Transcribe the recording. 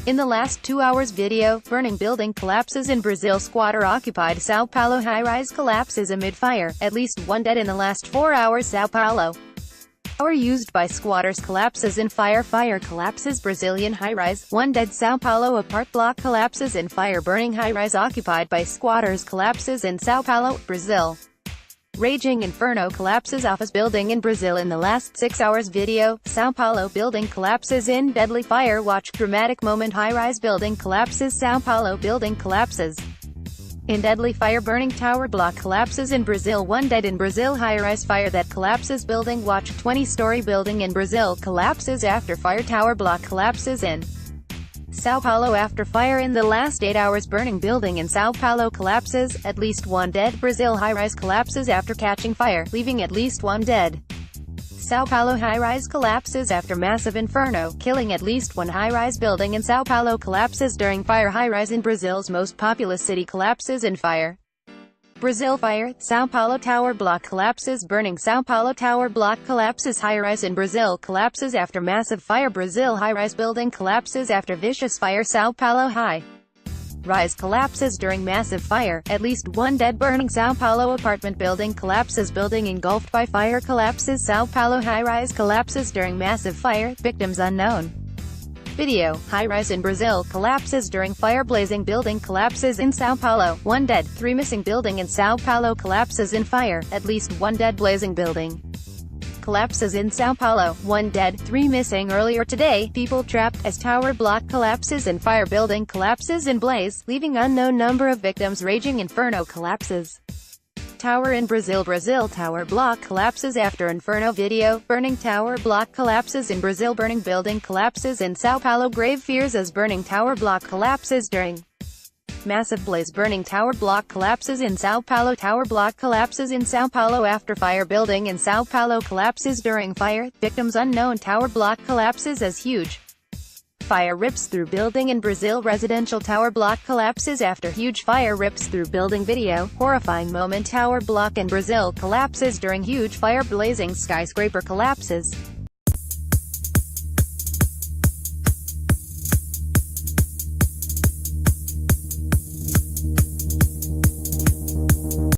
In the last 2 hours video, burning building collapses in Brazil Squatter-occupied Sao Paulo high-rise collapses amid fire, at least 1 dead in the last 4 hours Sao Paulo. Power used by squatters collapses in fire. Fire collapses Brazilian high-rise, 1 dead Sao Paulo apart block collapses in fire. Burning high-rise occupied by squatters collapses in Sao Paulo, Brazil. Raging inferno collapses office building in Brazil in the last 6 hours video, Sao Paulo building collapses in deadly fire. Watch dramatic moment. High-rise building collapses. Sao Paulo building collapses in deadly fire. Burning tower block collapses in Brazil. 1 dead in Brazil. High-rise fire that collapses building. Watch 20-story building in Brazil collapses after fire. Tower block collapses in Sao Paulo after fire in the last 8 hours. Burning building in Sao Paulo collapses, at least 1 dead. Brazil high-rise collapses after catching fire, leaving at least 1 dead. Sao Paulo high-rise collapses after massive inferno, killing at least 1 high-rise building in Sao Paulo collapses during fire. High-rise in Brazil's most populous city collapses in fire. Brazil fire, Sao Paulo tower block collapses. Burning Sao Paulo tower block collapses. High-rise in Brazil collapses after massive fire. Brazil high-rise building collapses after vicious fire. Sao Paulo high-rise collapses during massive fire, at least 1 dead. Burning Sao Paulo apartment building collapses. Building engulfed by fire collapses. Sao Paulo high-rise collapses during massive fire, victims unknown. Video, high-rise in Brazil collapses during fire. Blazing building collapses in Sao Paulo, 1 dead, 3 missing. Building in Sao Paulo collapses in fire, at least 1 dead. Blazing building collapses in Sao Paulo, 1 dead, 3 missing. Earlier today, people trapped as tower block collapses in fire. Building collapses in blaze, leaving unknown number of victims. Raging inferno collapses tower in Brazil. Brazil tower block collapses after inferno video. Burning tower block collapses in Brazil. Burning building collapses in Sao Paulo. Grave fears as burning tower block collapses during massive blaze. Burning tower block collapses in Sao Paulo. Tower block collapses in Sao Paulo after fire. Building in Sao Paulo collapses during fire, victims unknown. Tower block collapses as huge fire rips through building in Brazil. Residential tower block collapses after huge fire rips through building. Video, horrifying moment. Tower block in Brazil collapses during huge fire. Blazing skyscraper collapses.